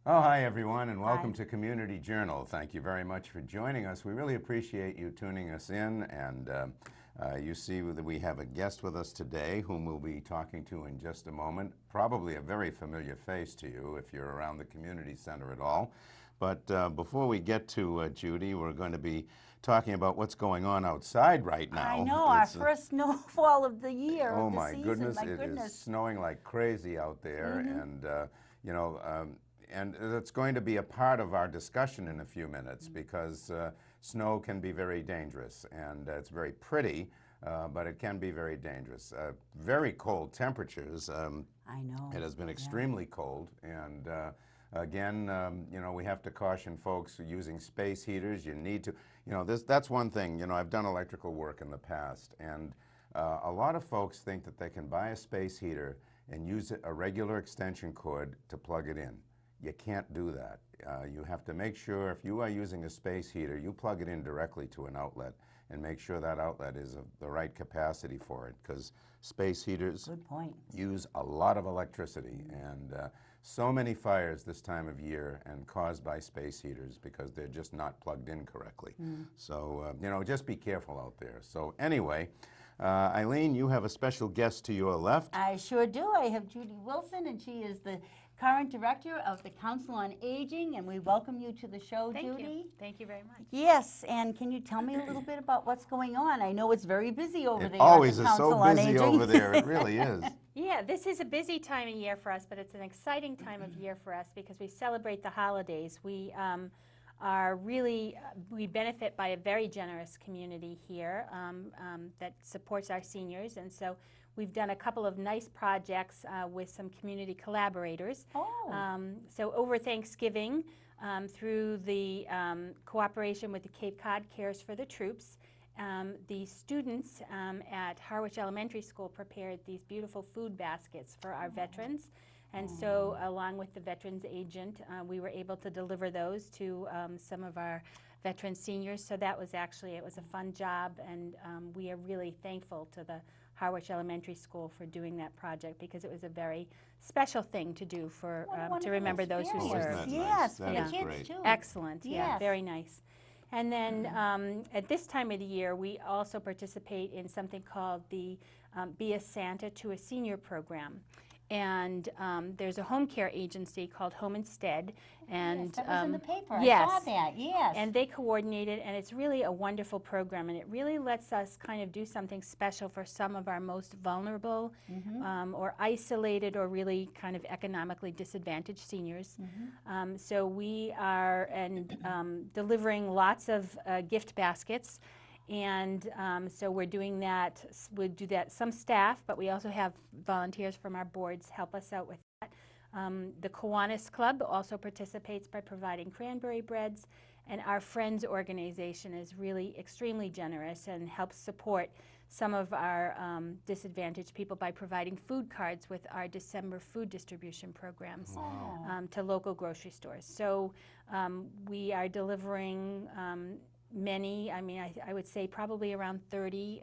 Oh, hi everyone, and welcome Hi. to Community Journal. Thank you very much for joining us. We really appreciate you tuning us in, and you see that we have a guest with us today whom we'll be talking to in just a moment. Probably a very familiar face to you if you're around the community center at all. But before we get to Judy, we're going to be talking about what's going on outside right I now. know, our first snowfall of the year, Oh of the my season, goodness, my it is goodness. snowing like crazy out there, and you know, and it's going to be a part of our discussion in a few minutes because snow can be very dangerous, and it's very pretty, but it can be very dangerous. Very cold temperatures. I know. It has been extremely cold, and again, you know, we have to caution folks using space heaters. You need to, you know, that's one thing. You know, I've done electrical work in the past, and a lot of folks think that they can buy a space heater and use a regular extension cord to plug it in. You can't do that. You have to make sure if you are using a space heater, you plug it in directly to an outlet and make sure that outlet is of the right capacity for it, because space heaters Good point. use a lot of electricity, and so many fires this time of year and caused by space heaters because they're just not plugged in correctly. So, you know, just be careful out there. So anyway, Eileen, you have a special guest to your left. I sure do. I have Judy Wilson, and she is the current director of the Council on Aging, and we welcome you to the show, Thank Judy. you. Thank you very much. Yes, and can you tell me a little bit about what's going on? I know it's very busy over It there always at the is so Council on busy Aging. over there. It really is. Yeah, this is a busy time of year for us, but it's an exciting time of year for us because we celebrate the holidays. We we benefit by a very generous community here that supports our seniors, and so we've done a couple of nice projects with some community collaborators. Oh. So over Thanksgiving, through the cooperation with the Cape Cod Cares for the Troops, the students at Harwich Elementary School prepared these beautiful food baskets for our veterans. And so along with the veterans agent, we were able to deliver those to some of our veteran seniors. So that was it was a fun job, and we are really thankful to the Harwich Elementary School for doing that project because it was a very special thing to do for to remember those who experience. served. Yes, That for the is kids great. too. Excellent, yeah, Yes. very nice. And then at this time of the year, we also participate in something called the Be a Santa to a Senior program. And there's a home care agency called Home Instead. And Yes, that was in the paper. yes. I saw that. Yes. And they coordinate it, and it's really a wonderful program, and it really lets us kind of do something special for some of our most vulnerable or isolated or really kind of economically disadvantaged seniors. So we are delivering lots of gift baskets, and so we're doing that. We do that, some staff, but we also have volunteers from our boards help us out with that. The Kiwanis Club also participates by providing cranberry breads, and our Friends organization is really extremely generous and helps support some of our disadvantaged people by providing food cards with our December food distribution programs to local grocery stores. So we are delivering many, I would say probably around 30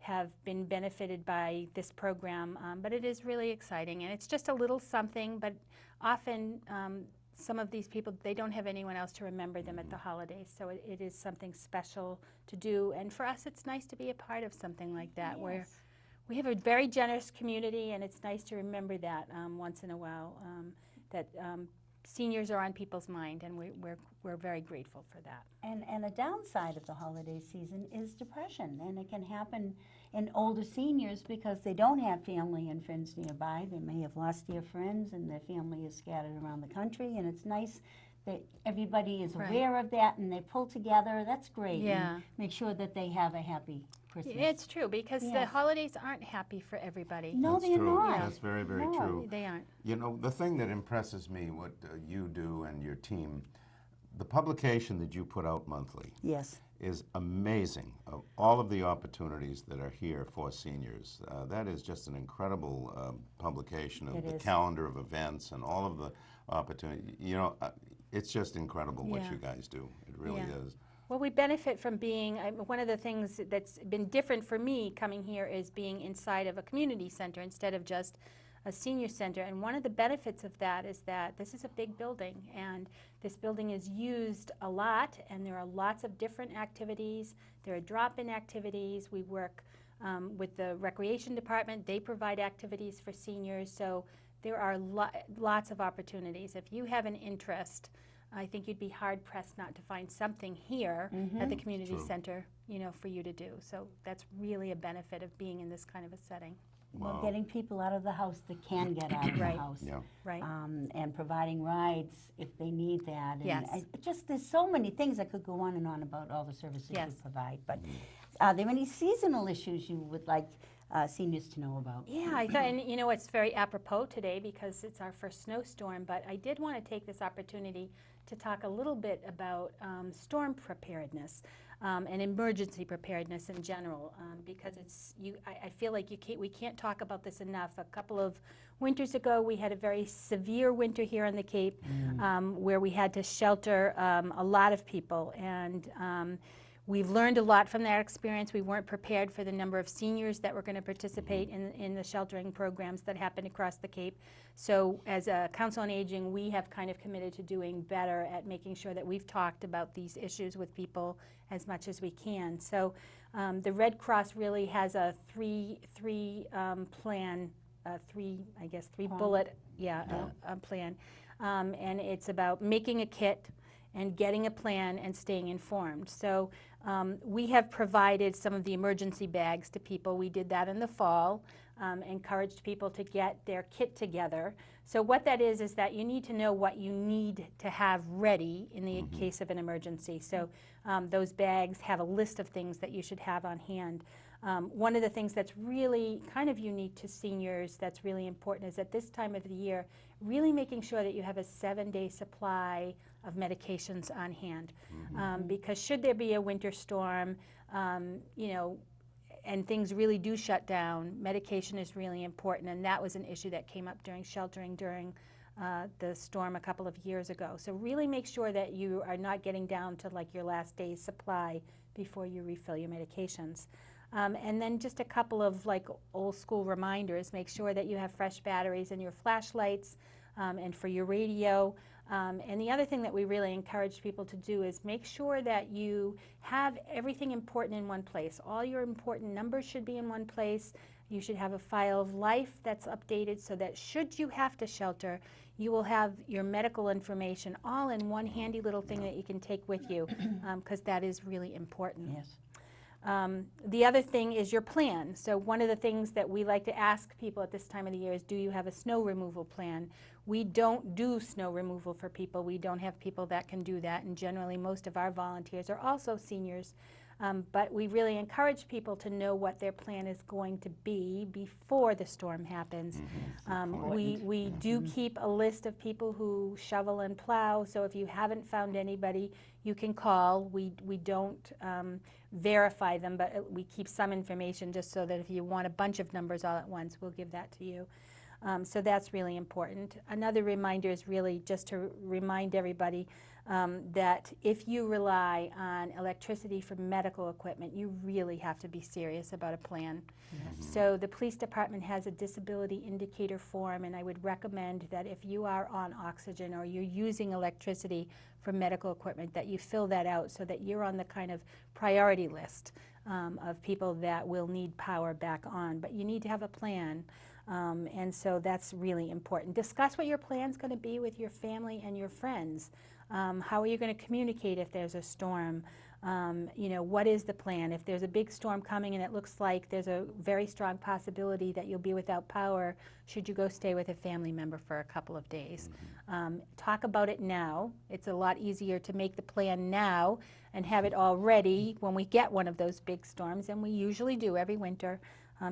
have been benefited by this program, but it is really exciting, and it's just a little something, but often some of these people, they don't have anyone else to remember them at the holidays, so it is something special to do, and for us it's nice to be a part of something like that, where we have a very generous community, and it's nice to remember that once in a while, that seniors are on people's mind, and we're very grateful for that. And a downside of the holiday season is depression, and it can happen in older seniors because they don't have family and friends nearby. They may have lost their friends, and their family is scattered around the country, and it's nice that everybody is aware of that and they pull together. That's great. Yeah. And make sure that they have a happy Christmas. It's true, because the holidays aren't happy for everybody. No, That's they're true. not. That's very, very No. true. They aren't. You know, the thing that impresses me, what you do and your team, the publication that you put out monthly Yes. is amazing. Of all of the opportunities that are here for seniors, that is just an incredible publication of the calendar of events and all of the opportunities. You know, it's just incredible what you guys do. It really is. Well, we benefit from being, one of the things that's been different for me coming here is being inside of a community center instead of just a senior center. And one of the benefits of that is that this is a big building, and this building is used a lot, and there are lots of different activities. There are drop-in activities. We work with the recreation department. They provide activities for seniors. So there are lots of opportunities. If you have an interest, I think you'd be hard-pressed not to find something here at the community center, you know, for you to do. So that's really a benefit of being in this kind of a setting. Well, getting people out of the house that can get out of the house. Yeah. Right. And providing rides if they need that. And Yes. just there's so many things I could go on and on about all the services Yes. you provide. But are there any seasonal issues you would like seniors to know about? Yeah, I thought, and you know, it's very apropos today because it's our first snowstorm, but I did want to take this opportunity to talk a little bit about storm preparedness and emergency preparedness in general, because it's I feel like we can't talk about this enough. A couple of winters ago, we had a very severe winter here on the Cape where we had to shelter a lot of people, and we've learned a lot from that experience. We weren't prepared for the number of seniors that were going to participate in the sheltering programs that happened across the Cape. So as a Council on Aging, we have kind of committed to doing better at making sure that we've talked about these issues with people as much as we can. So the Red Cross really has a three bullet plan, and it's about making a kit and getting a plan and staying informed. So we have provided some of the emergency bags to people. We did that in the fall, encouraged people to get their kit together. So what that is that you need to know what you need to have ready in the case of an emergency. So those bags have a list of things that you should have on hand. One of the things that's really kind of unique to seniors that's really important is at this time of the year, really making sure that you have a 7-day supply of medications on hand. Because should there be a winter storm, you know, and things really do shut down, medication is really important, and that was an issue that came up during sheltering during the storm a couple of years ago. So really make sure that you are not getting down to like your last day's supply before you refill your medications. And then just a couple of like old school reminders, make sure that you have fresh batteries in your flashlights and for your radio. And the other thing that we really encourage people to do is make sure that you have everything important in one place. All your important numbers should be in one place. You should have a file of life that's updated so that should you have to shelter, you will have your medical information all in one handy little thing that you can take with you, because that is really important. Yes. The other thing is your plan. So one of the things that we like to ask people at this time of the year is, do you have a snow removal plan? We don't do snow removal for people. We don't have people that can do that, and generally most of our volunteers are also seniors. But we really encourage people to know what their plan is going to be before the storm happens. We do keep a list of people who shovel and plow, so if you haven't found anybody, you can call. We don't verify them, but we keep some information just so that if you want a bunch of numbers all at once, we'll give that to you. So that's really important. Another reminder is really just to remind everybody that if you rely on electricity for medical equipment, you really have to be serious about a plan. Yes. So the police department has a disability indicator form, and I would recommend that if you are on oxygen or you're using electricity for medical equipment, that you fill that out so that you're on the kind of priority list of people that will need power back on. But you need to have a plan. And so that's really important. Discuss what your plan's going to be with your family and your friends. How are you going to communicate if there's a storm? You know, what is the plan? If there's a big storm coming and it looks like there's a very strong possibility that you'll be without power, should you go stay with a family member for a couple of days? Talk about it now. It's a lot easier to make the plan now and have it all ready when we get one of those big storms, and we usually do every winter.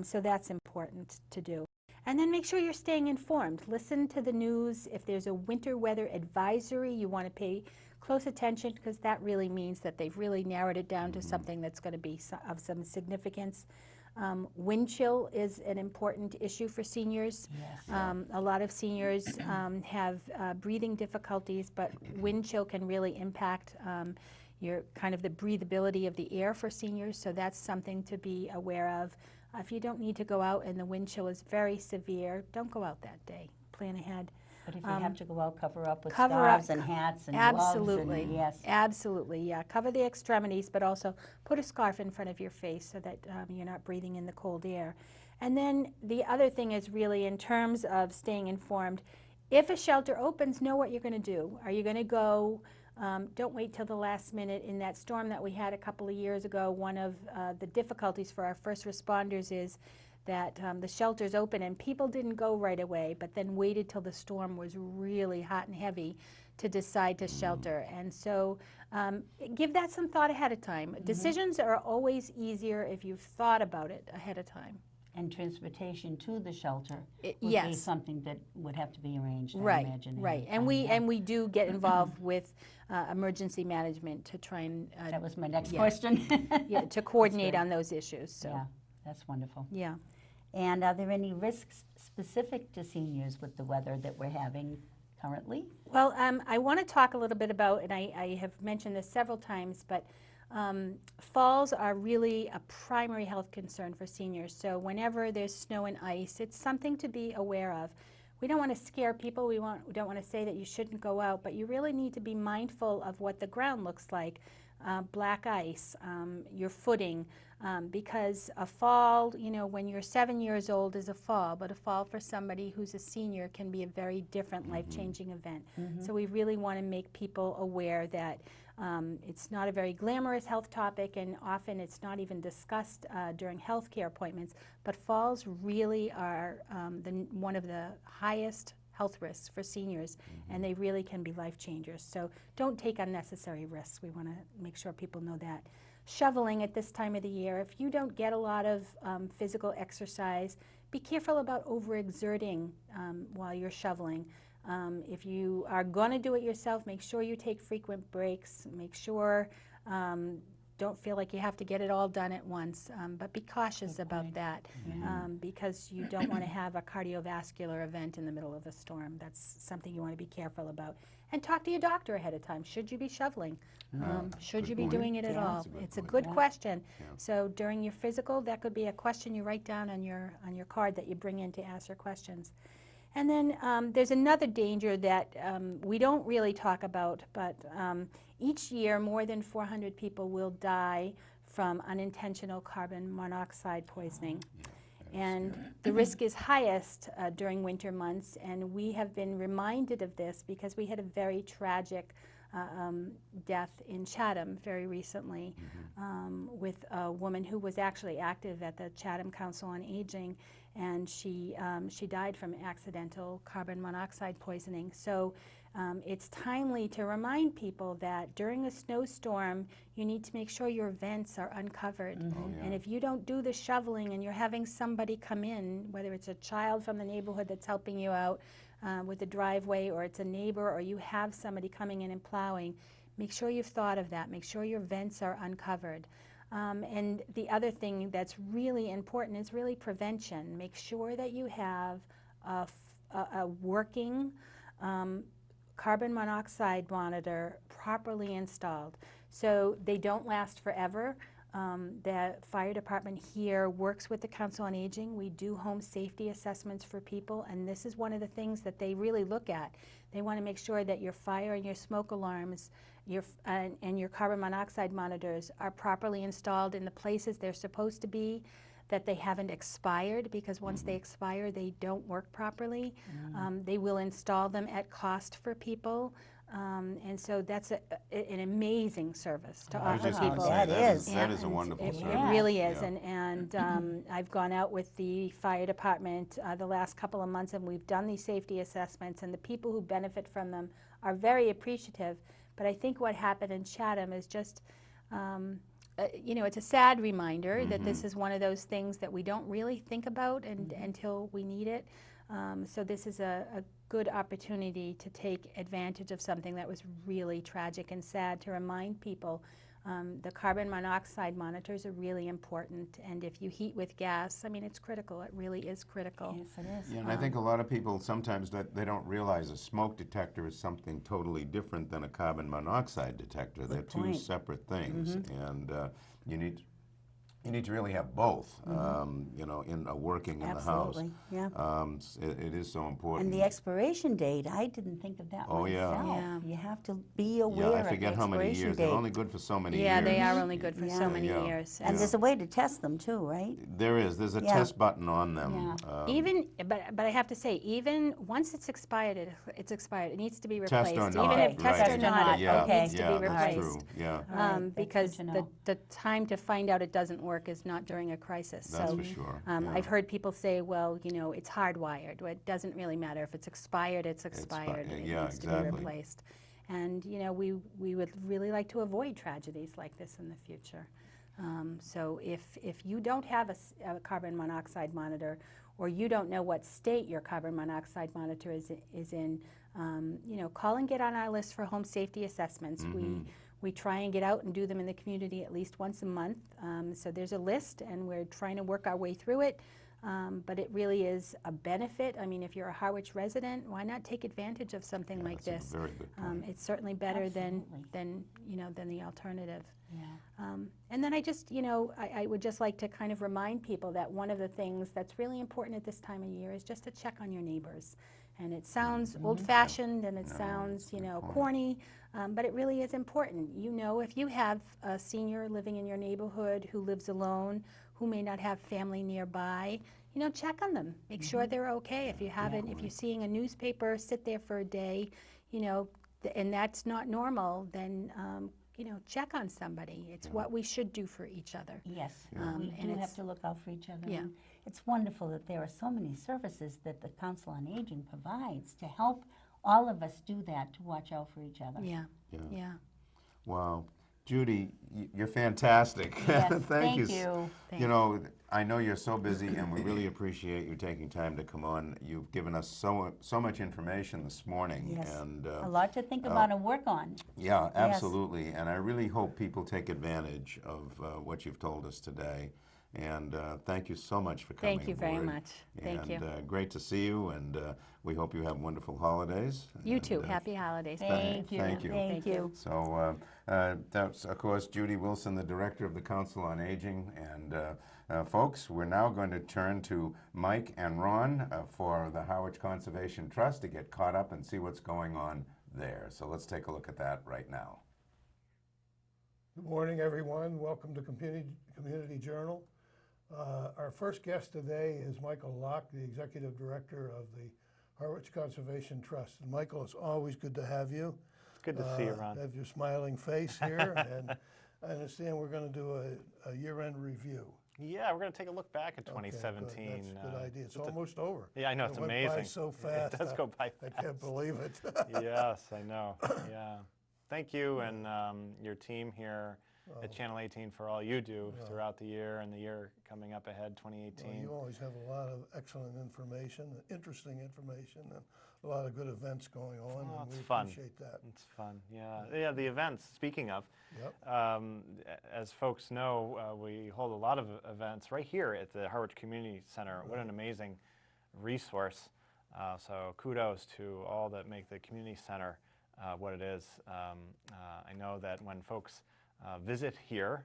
So that's important to do. And then make sure you're staying informed. Listen to the news. If there's a winter weather advisory, you want to pay close attention, because that really means that they've really narrowed it down to something that's going to be of some significance. Wind chill is an important issue for seniors. Yes. A lot of seniors have breathing difficulties, but wind chill can really impact your kind of the breathability of the air for seniors, so that's something to be aware of. If you don't need to go out and the wind chill is very severe, don't go out that day. Plan ahead. But if you have to go out, cover up with cover up- scarves and hats and Absolutely. gloves. And, yes. Absolutely, yeah. Cover the extremities, but also put a scarf in front of your face so that you're not breathing in the cold air. And then the other thing is really in terms of staying informed, if a shelter opens, know what you're going to do. Are you going to go? Don't wait till the last minute. In that storm that we had a couple of years ago, one of the difficulties for our first responders is that the shelters open and people didn't go right away, but then waited till the storm was really hot and heavy to decide to shelter. And so give that some thought ahead of time. Decisions are always easier if you've thought about it ahead of time. And transportation to the shelter would be Yes. something that would have to be arranged, I Right, imagine. ahead right. of And time, we yeah. do get involved with emergency management to try and That was my next yeah. question. yeah, to coordinate great. on those issues. So Yeah, that's wonderful. yeah. And are there any risks specific to seniors with the weather that we're having currently? Well, I want to talk a little bit about, and I have mentioned this several times, but falls are really a primary health concern for seniors. So whenever there's snow and ice, it's something to be aware of. We don't want to scare people. We don't want to say that you shouldn't go out, but you really need to be mindful of what the ground looks like. Black ice, your footing, because a fall, you know, when you're 7 years old is a fall, but a fall for somebody who's a senior can be a very different life-changing event. So we really want to make people aware that it's not a very glamorous health topic, and often it's not even discussed during health care appointments, but falls really are one of the highest health risks for seniors, and they really can be life changers. So don't take unnecessary risks. We want to make sure people know that. Shoveling at this time of the year, if you don't get a lot of physical exercise, be careful about overexerting while you're shoveling. If you are going to do it yourself, make sure you take frequent breaks. Make sure don't feel like you have to get it all done at once, but be cautious about that because you don't want to have a cardiovascular event in the middle of a storm. That's something you want to be careful about. And talk to your doctor ahead of time. Should you be shoveling? Should you be doing it at all? It's a good question. So during your physical, that could be a question you write down on your card that you bring in to ask your questions. And then there's another danger that we don't really talk about, but each year more than 400 people will die from unintentional carbon monoxide poisoning. And the risk is highest during winter months, and we have been reminded of this because we had a very tragic death in Chatham very recently with a woman who was actually active at the Chatham Council on Aging, and she died from accidental carbon monoxide poisoning. So it's timely to remind people that during a snowstorm, you need to make sure your vents are uncovered. And if you don't do the shoveling and you're having somebody come in, whether it's a child from the neighborhood that's helping you out with the driveway, or it's a neighbor, or you have somebody coming in and plowing, make sure you've thought of that. Make sure your vents are uncovered. And the other thing that's really important is really prevention. Make sure that you have a working carbon monoxide monitor properly installed. So they don't last forever. The fire department here works with the Council on Aging. We do home safety assessments for people, and this is one of the things that they really look at. They want to make sure that your fire and your smoke alarms and your carbon monoxide monitors are properly installed in the places they're supposed to be, that they haven't expired, because once they expire, they don't work properly. They will install them at cost for people. And so that's an amazing service to I was offer just going to people. say, That that is a And wonderful it service. really is, Yeah. and I've gone out with the fire department the last couple of months, and we've done these safety assessments, and the people who benefit from them are very appreciative. But I think what happened in Chatham is just, you know, it's a sad reminder that this is one of those things that we don't really think about until we need it. So this is a good opportunity to take advantage of something that was really tragic and sad, to remind people the carbon monoxide monitors are really important, and if you heat with gas, I mean, it's critical. It really is critical. Yes, it is. Yeah, and I think a lot of people sometimes that they don't realize a smoke detector is something totally different than a carbon monoxide detector. They're two point. separate things, and you need You need to really have both, you know, working in the house. Absolutely, yeah. It is so important. And the expiration date, I didn't think of that Oh, yeah. myself. Yeah. You have to be Yeah, aware I of the forget how many expiration years. date. They're only good for so many Yeah, years. they are only good for so Yeah. many Yeah. years. And Yeah. there's a way to test them too, right? There is. There's a Yeah. test button on them. Yeah. Even, but I have to say, even once it's expired, it's expired. It needs to be Test replaced. or not, Even if right. test or not, Yeah, it needs to yeah, be that's replaced. true. Yeah, All right, that's good Because to know. the time to find out it doesn't work is not during a crisis. that's So for sure. Yeah. I've heard people say, well, you know, it's hardwired. Well, it doesn't really matter. If it's expired, it's expired. It yeah, needs to be exactly. replaced. And, you know, we would really like to avoid tragedies like this in the future. So if you don't have a carbon monoxide monitor, or you don't know what state your carbon monoxide monitor is in, you know, call and get on our list for home safety assessments. We try and get out and do them in the community at least once a month. So there's a list, and we're trying to work our way through it. But it really is a benefit. I mean, if you're a Harwich resident, why not take advantage of something like That's this? a very good point. It's certainly better Absolutely. than you know, than the alternative. Yeah. And then I just, you know, I would just like to kind of remind people that one of the things that's really important at this time of year is just to check on your neighbors. And it sounds old-fashioned, and it sounds, you know, corny, but it really is important. You know, if you have a senior living in your neighborhood who lives alone, who may not have family nearby, you know, check on them. Make sure they're okay. If you haven't, if you're seeing a newspaper sit there for a day, you know, and that's not normal, then you know, check on somebody. It's what we should do for each other. Yes, and we do it's- have to look out for each other. Yeah. And it's wonderful that there are so many services that the Council on Aging provides to help all of us do that, to watch out for each other. Yeah, Yeah. yeah. Wow. Judy, you're fantastic. Yes, Thank you. you. You know, I know you're so busy, and we really appreciate you taking time to come on. You've given us so much information this morning. Yes, And a lot to think about and work on. yeah, absolutely. And I really hope people take advantage of what you've told us today. And thank you so much for coming Thank you very aboard. much. Thank you. And great to see you, and we hope you have wonderful holidays. You And, too. Happy holidays. Thank you. Thank you. Thank you. So that's, of course, Judy Wilson, the Director of the Council on Aging. And folks, we're now going to turn to Mike and Ron for the Harwich Conservation Trust to get caught up and see what's going on there. So let's take a look at that right now. Good morning, everyone. Welcome to Community Journal. Our first guest today is Michael Locke, the Executive Director of the Harwich Conservation Trust. And Michael, it's always good to have you. It's good to see you, Ron. Have your smiling face here. And I understand we're going to do a year-end review. Yeah, we're going to take a look back at Okay, 2017. good. That's a good idea. It's almost over. Yeah, I know, it's It went amazing. by so fast. It does go by I fast. can't believe it. Yes, I know. Yeah. Thank you and your team here at Channel 18 for all you do throughout the year and the year coming up ahead, 2018. Well, you always have a lot of excellent information, interesting information, and a lot of good events going on, Oh, and it's we fun. appreciate that. It's fun, yeah. Yeah, the events, speaking of, Yep. as folks know, we hold a lot of events right here at the Harwich Community Center. What an amazing resource. So kudos to all that make the community center what it is. I know that when folks visit here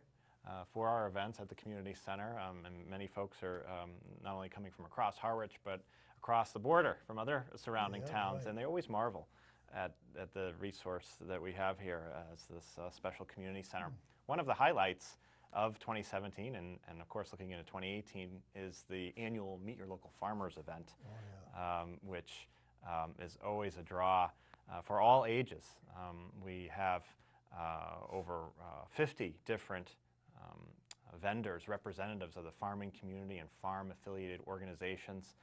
for our events at the community center, and many folks are not only coming from across Harwich, but across the border from other surrounding towns, right. and they always marvel at the resource that we have here as this special community center. One of the highlights of 2017, and of course looking into 2018, is the annual Meet Your Local Farmers event, which is always a draw for all ages. We have over 50 different vendors, representatives of the farming community and farm-affiliated organizations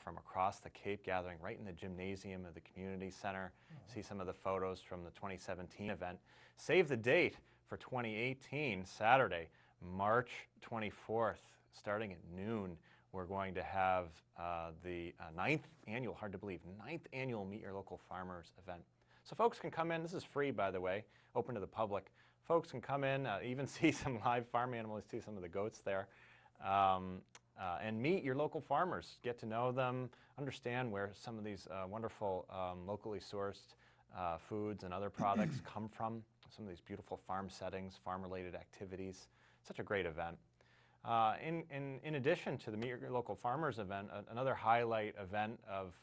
from across the Cape gathering right in the gymnasium of the community center. See some of the photos from the 2017 event. Save the date for 2018, Saturday, March 24th, starting at noon. We're going to have the 9th annual, hard to believe, 9th annual Meet Your Local Farmers event. So folks can come in, this is free by the way, open to the public. Folks can come in, even see some live farm animals, see some of the goats there, and meet your local farmers, get to know them, understand where some of these wonderful locally sourced foods and other products come from, some of these beautiful farm settings, farm-related activities. Such a great event. In addition to the Meet Your Local Farmers event, another highlight event of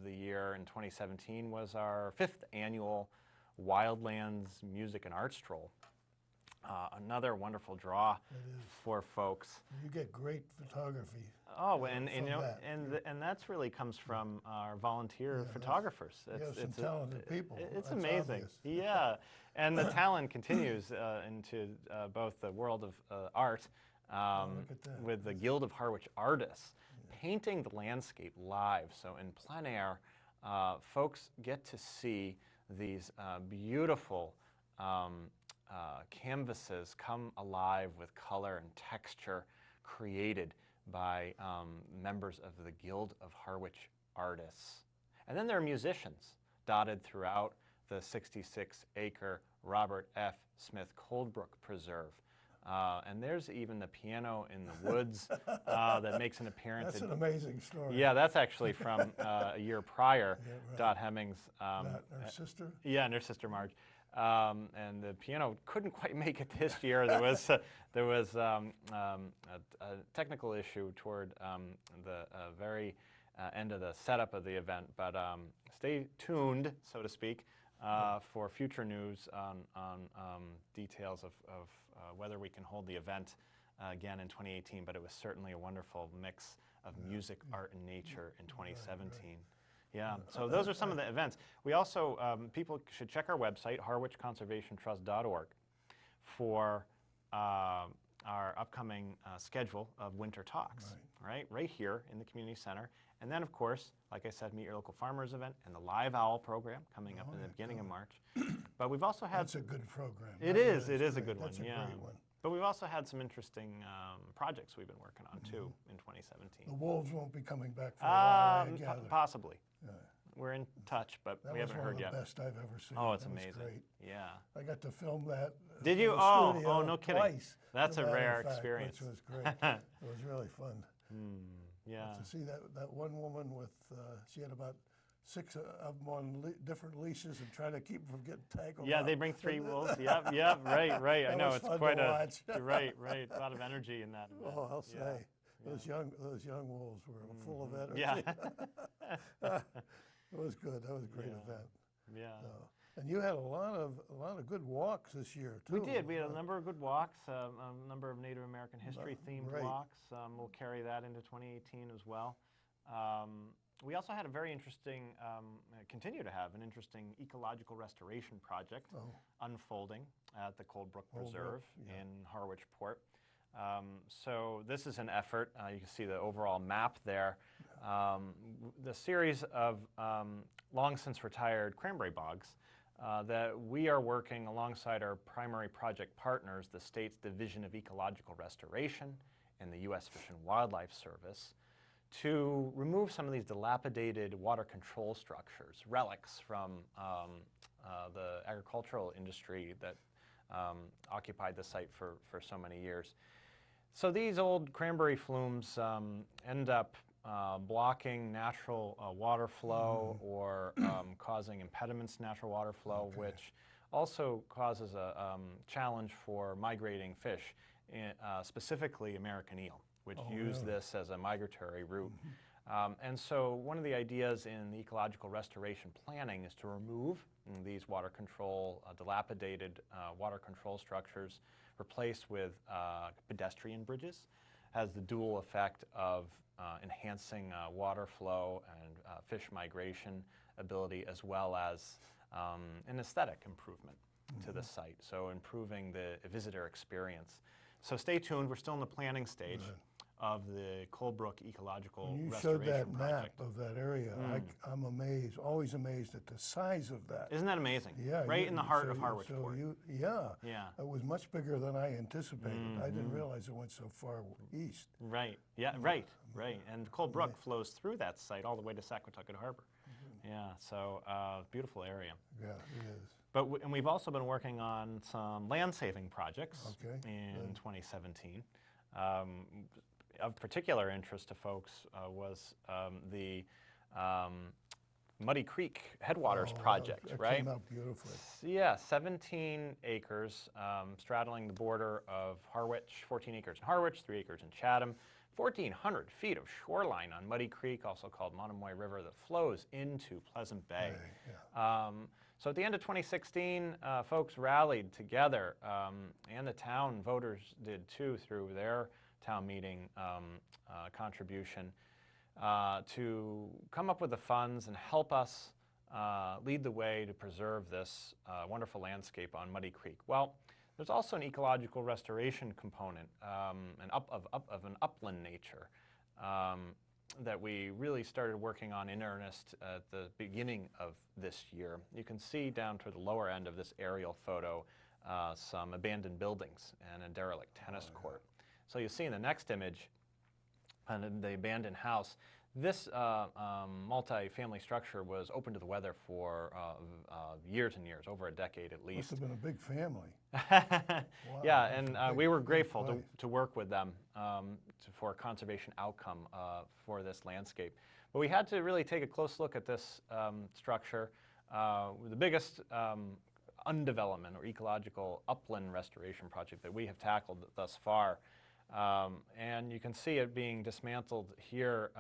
the year in 2017 was our 5th annual Wildlands Music and Art Stroll. Another wonderful draw for folks. You get great photography. Oh, and from you know, that. and that's really comes from our volunteer Yeah, photographers. You have some talented people. It's That's amazing. obvious. Yeah, and the talent continues into both the world of art look at that. with the Guild of Harwich Artists, painting the landscape live. So in plein air, folks get to see these beautiful canvases come alive with color and texture created by members of the Guild of Harwich Artists. And then there are musicians dotted throughout the 66-acre Robert F. Smith Coldbrook Preserve. And there's even the piano in the woods that makes an appearance. That's an amazing story. Yeah, that's actually from a year prior. Yeah, right. Dot Hemmings. That, her sister? Yeah, and her sister Marge. And the piano couldn't quite make it this year. There was a technical issue toward the very end of the setup of the event. But stay tuned, so to speak, for future news on details of whether we can hold the event again in 2018. But it was certainly a wonderful mix of music, art, and nature in 2017. Yeah, so those are some of the events. We also, people should check our website, harwichconservationtrust.org, for our upcoming schedule of winter talks, right here in the community center. And then, of course, like I said, Meet Your Local Farmers event and the Live Owl program coming up in the beginning of March. But we've also had... That's a good program. It is a good one, That's a yeah. great one. But we've also had some interesting projects we've been working on, too, in 2017. The wolves won't be coming back for a while, I gather. Possibly. Yeah. We're in touch, but That we was haven't one heard of the yet. best I've ever seen. Oh, it's That was amazing. great. Yeah. I got to film that. Did in you? the Oh, studio no kidding. twice, That's as a matter rare of fact, experience. Which was great. It was really fun. Yeah. To see that one woman with, she had about 6 of them on different leashes and trying to keep them from getting tangled Yeah, up. they bring 3 wolves. Yep, right. I That know was it's fun quite to a watch. right. A lot of energy in that. Event. Oh, I'll say. Yeah. Those young wolves were full of energy. Yeah. It was good. That was a great event. Yeah. And you had a lot of good walks this year too. We did. We had a number of good walks, a number of Native American history themed Right. walks. We'll carry that into 2018 as well. We also had a very interesting, continue to have an interesting ecological restoration project unfolding at the Coldbrook Preserve in Harwich Port. So this is an effort, you can see the overall map there. The series of long since retired cranberry bogs that we are working alongside our primary project partners, the state's Division of Ecological Restoration and the U.S. Fish and Wildlife Service, to remove some of these dilapidated water control structures, relics from the agricultural industry that occupied the site for so many years. So these old cranberry flumes end up blocking natural water flow or causing impediments to natural water flow, which also causes a challenge for migrating fish, specifically American eel, which use this as a migratory route. And so one of the ideas in the ecological restoration planning is to remove these water control, dilapidated water control structures, replaced with pedestrian bridges. Has the dual effect of enhancing water flow and fish migration ability, as well as an aesthetic improvement to the site, so improving the visitor experience. So stay tuned, we're still in the planning stage of the Coldbrook Ecological When you Restoration showed that Project. map of that area, I'm amazed, always amazed at the size of that. Isn't that amazing? Yeah, Right you- in the heart so of you- Harwich so Port. Yeah, Yeah. it was much bigger than I anticipated. I didn't realize it went so far east. Right, yeah, right. And Coldbrook flows through that site all the way to Saquatucket Harbor. Yeah, so beautiful area. Yeah, it is. But and we've also been working on some land saving projects in 2017. Of particular interest to folks was the Muddy Creek Headwaters Oh, project, that right? came out beautifully. Yeah, 17 acres straddling the border of Harwich, 14 acres in Harwich, 3 acres in Chatham, 1,400 feet of shoreline on Muddy Creek, also called Monomoy River, that flows into Pleasant Bay. So at the end of 2016, folks rallied together, and the town voters did too through their town meeting contribution, to come up with the funds and help us lead the way to preserve this wonderful landscape on Muddy Creek. Well, there's also an ecological restoration component, of an upland nature, that we really started working on in earnest at the beginning of this year. You can see down toward the lower end of this aerial photo some abandoned buildings and a derelict tennis court. So you see in the next image, the abandoned house. This multi-family structure was open to the weather for years and years, over a decade at least. Must have been a big family. Wow, Yeah, that's and a big, we were big grateful place. to work with them for a conservation outcome for this landscape. But we had to really take a close look at this structure. The biggest undevelopment or ecological upland restoration project that we have tackled thus far. And you can see it being dismantled here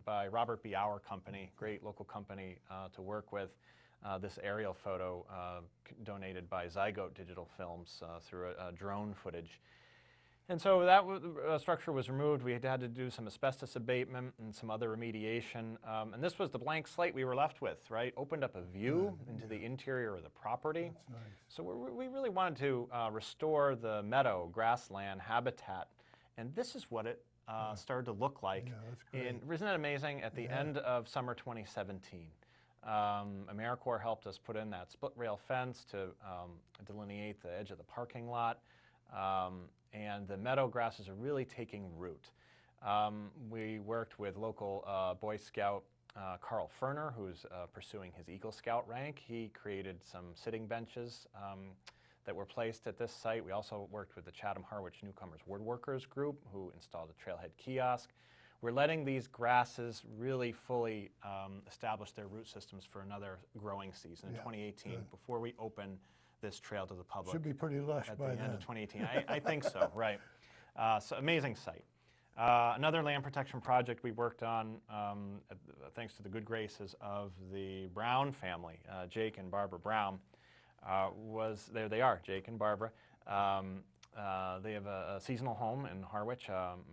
by Robert B. Auer Company, great local company to work with. This aerial photo donated by Zygote Digital Films through a drone footage. And so that structure was removed. We had to do some asbestos abatement and some other remediation. And this was the blank slate we were left with, right? Opened up a view into the interior of the property. That's nice. So we really wanted to restore the meadow, grassland, habitat. And this is what it started to look like. Yeah, that's great. Isn't it amazing? At the end of summer 2017, AmeriCorps helped us put in that split rail fence to delineate the edge of the parking lot. And the meadow grasses are really taking root. We worked with local Boy Scout Carl Ferner, who's pursuing his Eagle Scout rank. He created some sitting benches that were placed at this site. We also worked with the Chatham Harwich Newcomers Woodworkers Group, who installed a trailhead kiosk. We're letting these grasses really fully establish their root systems for another growing season in 2018 before we open this trail to the public. Should be pretty lush at by the then. end of 2018. I think so, right. So amazing site. Another land protection project we worked on, thanks to the good graces of the Brown family, Jake and Barbara Brown, was, there they are, Jake and Barbara. They have a seasonal home in Harwich,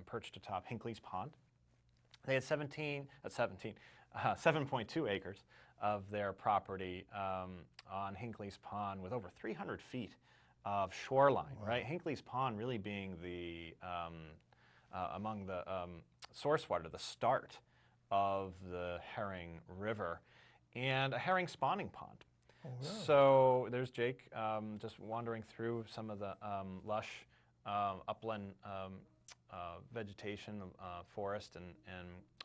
perched atop Hinckley's Pond. They had 7.2 acres of their property on Hinckley's Pond with over 300 feet of shoreline, right? Hinckley's Pond really being the, among the source water, the start of the Herring River, and a herring spawning pond. Oh, really? So there's Jake just wandering through some of the lush upland vegetation, forest and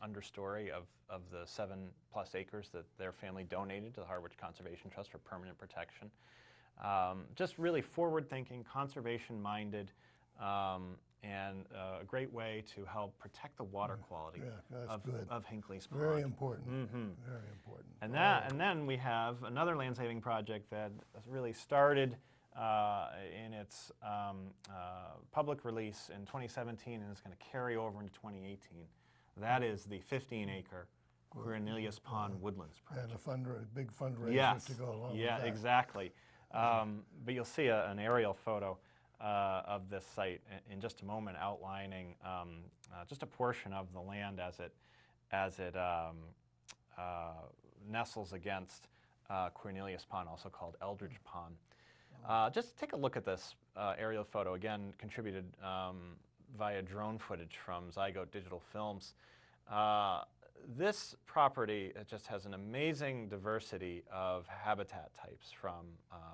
understory of the 7+ acres that their family donated to the Harwich Conservation Trust for permanent protection. Just really forward-thinking, conservation-minded, and a great way to help protect the water quality of Hinckley's Pond. Very important. Very important. And then we have another land saving project that really started in its public release in 2017 and is going to carry over into 2018. That is the 15-acre Cornelius Pond Woodlands project. And a big fundraiser to go along with that. Yeah, exactly. But you'll see an aerial photo of this site in just a moment, outlining just a portion of the land as it nestles against Cornelius Pond, also called Eldridge Pond. Just take a look at this aerial photo, again contributed via drone footage from Zygote Digital Films. This property just has an amazing diversity of habitat types, from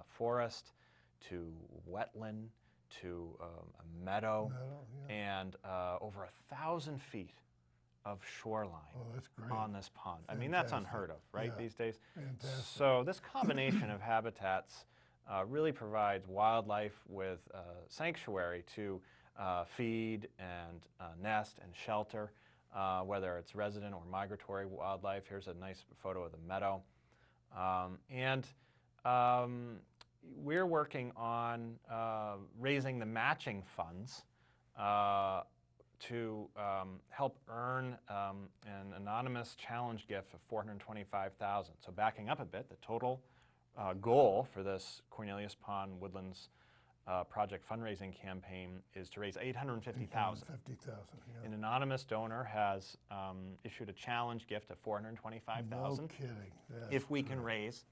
forest to wetland to a meadow, and over 1,000 feet of shoreline on this pond. I mean, that's unheard of, right, these days? Fantastic. So this combination of habitats really provides wildlife with sanctuary to feed and nest and shelter, whether it's resident or migratory wildlife. Here's a nice photo of the meadow. And we're working on raising the matching funds to help earn an anonymous challenge gift of $425,000. So backing up a bit, the total goal for this Cornelius Pond Woodlands project fundraising campaign is to raise $850,000. $50,000, yeah. An anonymous donor has issued a challenge gift of $425,000. No kidding. That's if we can raise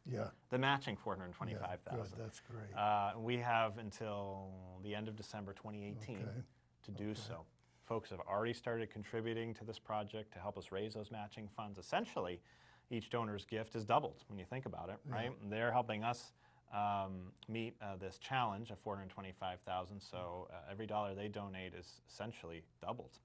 the matching $425,000. Yeah, good, that's great. We have until the end of December 2018 to do so. Folks have already started contributing to this project to help us raise those matching funds. Essentially, each donor's gift is doubled when you think about it, right? And they're helping us meet this challenge of $425,000. So every dollar they donate is essentially doubled.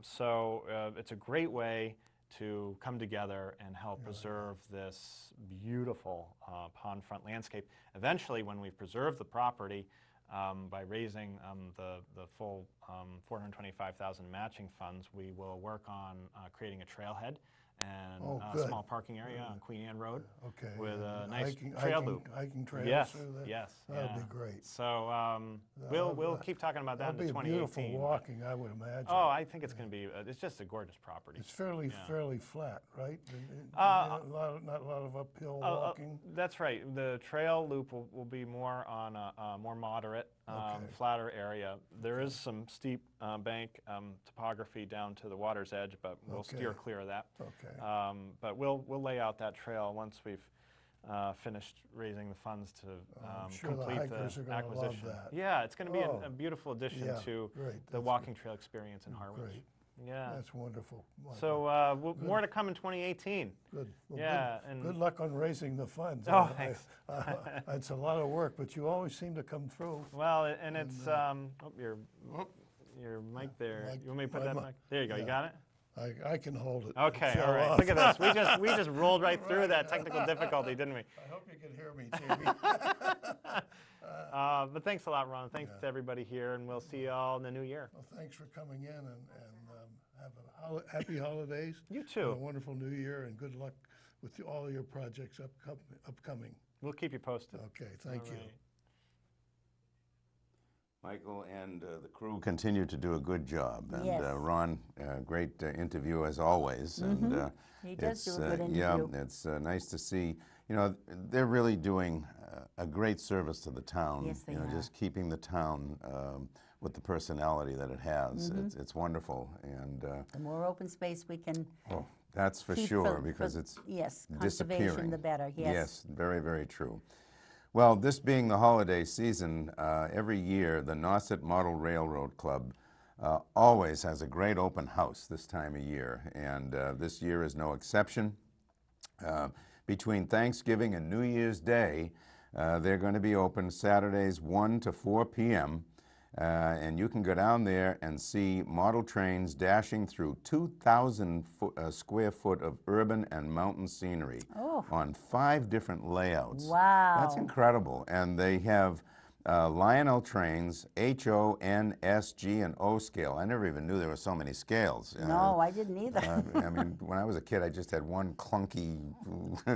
So it's a great way to come together and help preserve this beautiful pond front landscape. Eventually, when we've preserved the property by raising the full $425,000 matching funds, we will work on creating a trailhead and a small parking area on Queen Anne Road with a nice trail loop. Hiking trails Yes, through there? yes. That'd be great. So we'll keep talking about that in 2018. That'll be beautiful walking, I would imagine. Oh, I think it's going to be, it's just a gorgeous property. It's fairly flat, right? Not a lot of uphill walking? That's right. The trail loop will be more on a more moderate, flatter area. There is some steep bank topography down to the water's edge, but we'll steer clear of that. But we'll lay out that trail once we've finished raising the funds to complete the acquisition. Love that. Yeah, it's going to be a beautiful addition to the walking trail experience in Harwich. Great. Yeah, that's wonderful. So more to come in 2018. Good. Well, yeah, good luck on raising the funds. Oh, thanks. It's a lot of work, but you always seem to come through. Well, and it's your mic there. You want me to put that mic? There you go. You got it. I can hold it. Okay, all right. Look at this. We just rolled right through that technical difficulty, didn't we? I hope you can hear me, Jamie. But thanks a lot, Ron. Thanks to everybody here, and we'll see you all in the new year. Well, thanks for coming in, and have a happy holidays. You too. And a wonderful new year, and good luck with all your projects upcoming. We'll keep you posted. Okay, thank you. Michael and the crew continue to do a good job. And Yes. Ron, great interview as always. And He does do a good interview. Yeah, it's nice to see. You know, they're really doing a great service to the town. Yes, they you know, are. just keeping the town with the personality that it has. It's wonderful. And The more open space we can that's for keep sure, because it's yes, disappearing. conservation, the better. Yes, very, very true. Well, this being the holiday season, every year the Nauset Model Railroad Club always has a great open house this time of year, and this year is no exception. Between Thanksgiving and New Year's Day, they're going to be open Saturdays 1 to 4 p.m., and you can go down there and see model trains dashing through 2,000 square foot of urban and mountain scenery on 5 different layouts. Wow. That's incredible. And they have Lionel trains, H, O, N, S, G, and O scale. I never even knew there were so many scales. No, I didn't either. I mean, when I was a kid, I just had one clunky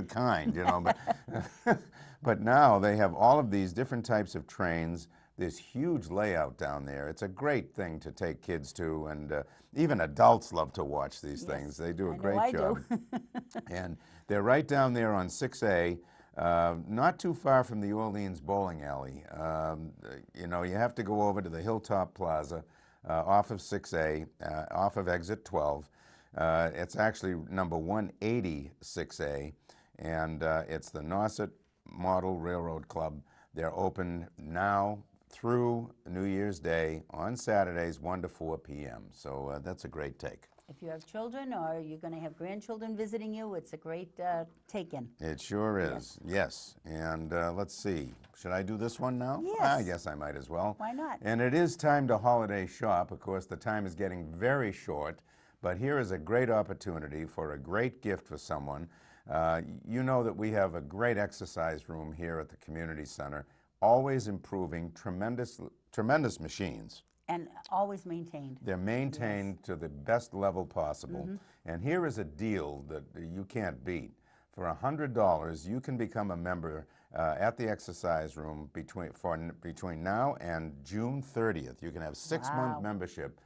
kind, you know. But now they have all of these different types of trains. This huge layout down there. It's a great thing to take kids to, and even adults love to watch these things. They do a great job. And they're right down there on 6A, not too far from the Orleans bowling alley. You know, you have to go over to the Hilltop Plaza off of 6A, off of exit 12. It's actually number 180 6A, and it's the Nauset Model Railroad Club. They're open now through New Year's Day on Saturdays 1 to 4 p.m. So that's a great take. If you have children or you're going to have grandchildren visiting you, it's a great take-in. It sure is, yes. And let's see, should I do this one now? Yes. I guess I might as well. Why not? And it is time to holiday shop. Of course, the time is getting very short, but here is a great opportunity for a great gift for someone. You know that we have a great exercise room here at the community center, always improving, tremendous machines. And always maintained. They're maintained to the best level possible. And here is a deal that you can't beat. For $100, you can become a member at the exercise room between now and June 30th. You can have 6-month Wow. membership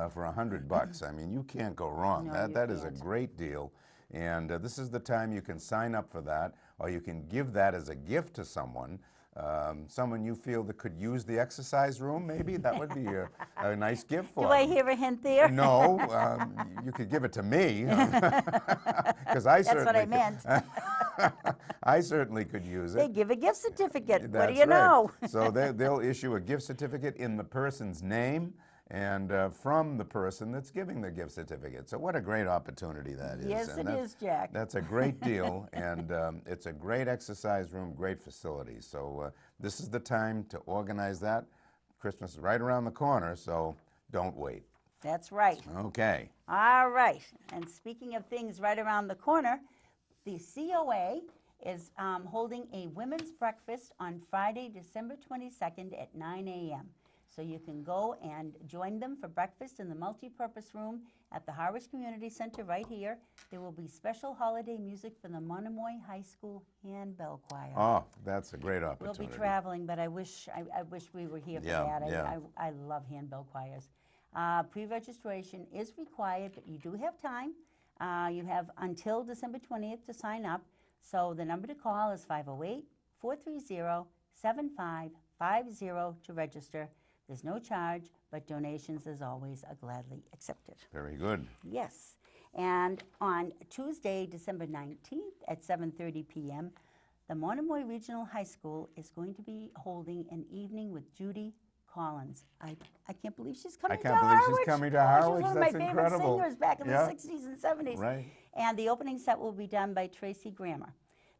for $100. I mean, you can't go wrong. No, That you is a can't. great deal. And this is the time you can sign up for that, or you can give that as a gift to someone. Someone you feel that could use the exercise room, maybe that would be a nice gift for Do I them. hear a hint there? No, you could give it to me, because I That's what certainly I meant. I certainly could use They it. give a gift certificate. What do That's you right. know? So they'll issue a gift certificate in the person's name and from the person that's giving the gift certificate. So what a great opportunity that is. Yes, And it that's- is, Jack. That's a great deal, and it's a great exercise room, great facility. So this is the time to organize that. Christmas is right around the corner, so don't wait. That's right. Okay. All right. And speaking of things right around the corner, the COA is holding a women's breakfast on Friday, December 22nd at 9 a.m. So you can go and join them for breakfast in the multipurpose room at the Harwich Community Center right here. There will be special holiday music from the Monomoy High School Handbell Choir. Oh, that's a great We'll opportunity. be traveling, but I wish we were here for Yeah, that. yeah. I love handbell choirs. Pre-registration is required, but you do have time. You have until December 20th to sign up. So the number to call is 508-430-7550 to register. There's no charge, but donations, as always, are gladly accepted. Very good. Yes. And on Tuesday, December 19th at 7:30 p.m., the Monomoy Regional High School is going to be holding an evening with Judy Collins. I can't believe she's coming to can't believe she's Harwich. coming to Oh, Harwich. She's one of That's my incredible. favorite singers back in Yeah. the 60s and 70s. Right. And the opening set will be done by Tracy Grammer.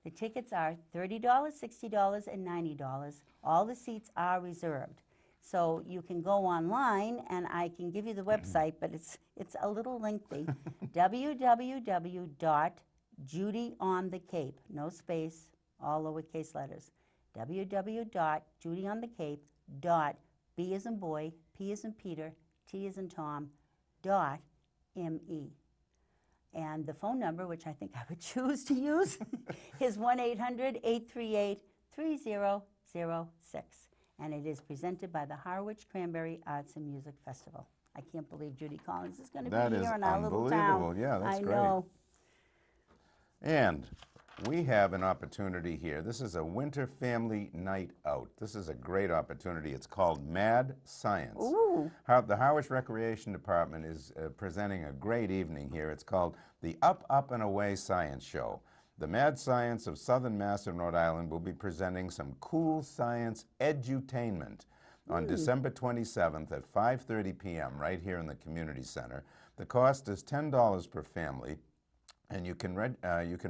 The tickets are $30, $60, and $90. All the seats are reserved. So you can go online, and I can give you the website, but it's a little lengthy. www.judyonthecape, no space, all lowercase letters. www.judyonthecape.B as in boy, P as in Peter, T as in Tom, .me. And the phone number, which I think I would choose to use, is 1-800-838-3006. And it is presented by the Harwich Cranberry Arts and Music Festival. I can't believe Judy Collins is going to That be is here in our little town. unbelievable. Yeah, that's I great. know. And we have an opportunity here. This is a winter family night out. This is a great opportunity. It's called Mad Science. Ooh. The Harwich Recreation Department is presenting a great evening here. It's called the Up, Up, and Away Science Show. The Mad Science of Southern Mass and Rhode Island will be presenting some cool science edutainment on December 27th at 5:30 p.m. right here in the community center. The cost is $10 per family, and you can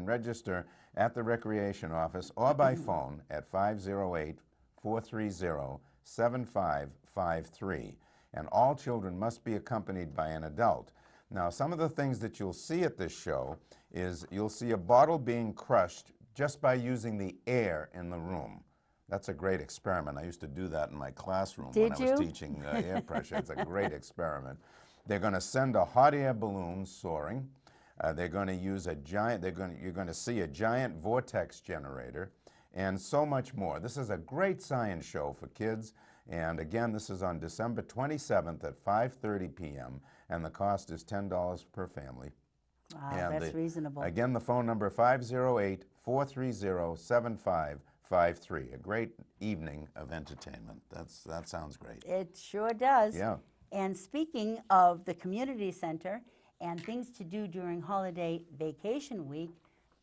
register at the recreation office or by phone at 508-430-7553. And all children must be accompanied by an adult. Now, some of the things that you'll see at this show is you'll see a bottle being crushed just by using the air in the room. That's a great experiment. I used to do that in my classroom when I was teaching air pressure. It's a great experiment. They're going to send a hot air balloon soaring. They're going to use a giant, you're going to see a giant vortex generator and so much more. This is a great science show for kids. And again, this is on December 27th at 5:30 p.m. and the cost is $10 per family. Wow, And that's reasonable. Again, the phone number 508-430-7553. A great evening of entertainment. That sounds great. It sure does. Yeah. And speaking of the community center and things to do during holiday vacation week,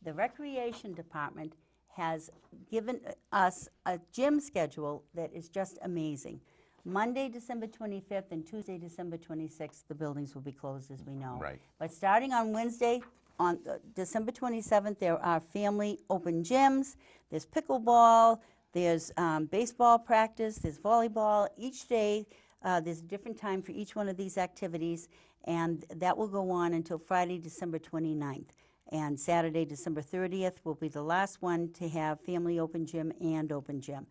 the recreation department has given us a gym schedule that is just amazing. Monday, December 25th and Tuesday, December 26th, the buildings will be closed, as we know. Right. But starting on Wednesday, on December 27th, there are family open gyms. There's pickleball, there's baseball practice, there's volleyball. Each day, there's a different time for each one of these activities, and that will go on until Friday, December 29th. And Saturday, December 30th will be the last one to have family open gym and open gym.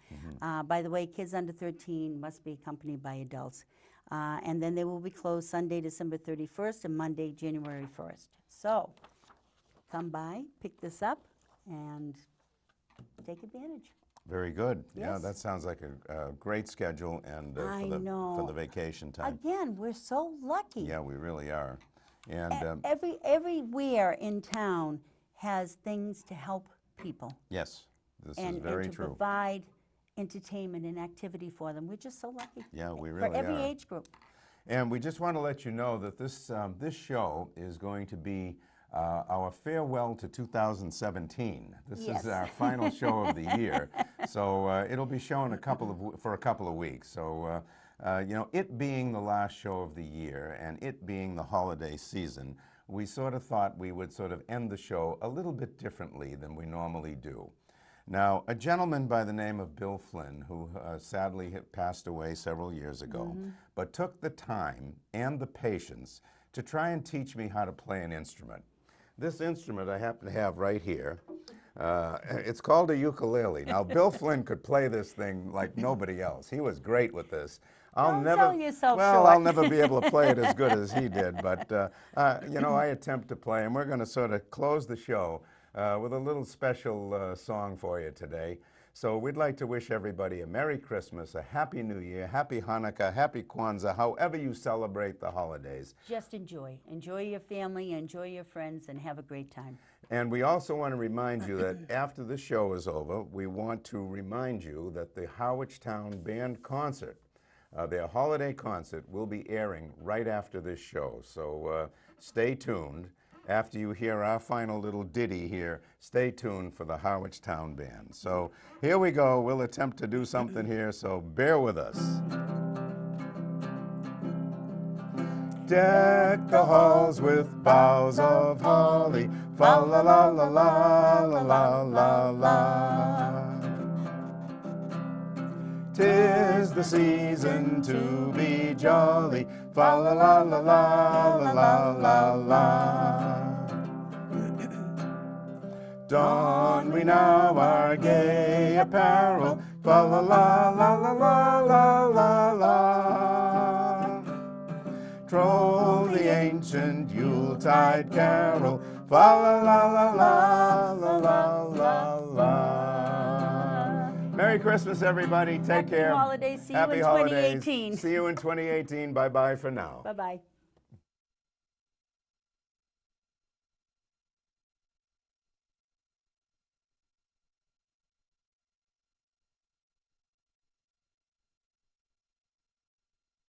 By the way, kids under 13 must be accompanied by adults. And then they will be closed Sunday, December 31st and Monday, January 1st. So come by, pick this up, and take advantage. Very good. Yeah, Yes. that sounds like a great schedule and I for know. the vacation time. Again, we're so lucky. Yeah, we really are. And Everywhere in town has things to help people yes, this is and very to true. provide entertainment and activity for them. We're just so lucky. Yeah, we For really every are. age group. And we just want to let you know that this show is going to be our farewell to 2017. This Yes. is our final show of the year, so it'll be shown for a couple of weeks. So you know, it being the last show of the year and it being the holiday season, we sort of thought we would sort of end the show a little bit differently than we normally do. Now, a gentleman by the name of Bill Flynn, who sadly passed away several years ago, but took the time and the patience to try and teach me how to play an instrument. This instrument I happen to have right here. It's called a ukulele. Now, Bill Flynn could play this thing like nobody else. He was great with this. Don't sell yourself well, short. I'll never be able to play it as good as he did, but you know, I attempt to play, and we're going to sort of close the show with a little special song for you today. So we'd like to wish everybody a Merry Christmas, a Happy New Year, Happy Hanukkah, Happy Kwanzaa, however you celebrate the holidays. Just enjoy. Enjoy your family, enjoy your friends, and have a great time. And we also want to remind you that after the show is over, we want to remind you that the Harwich Town Band concert, their holiday concert, will be airing right after this show. So stay tuned. After you hear our final little ditty here, stay tuned for the Harwich Town Band. So here we go. We'll attempt to do something here, so bear with us. Deck the halls with boughs of holly, fa la la la la la la la la. 'Tis the season to be jolly, fa la la la la la la la la. Don we now our gay apparel, fa la la la la la la la la. Troll the ancient Yuletide carol, fa la la la la la la la la. Merry Christmas, everybody. Take care. Happy holidays. See you Happy in holidays. 2018. See you in 2018. Bye-bye for now. Bye-bye.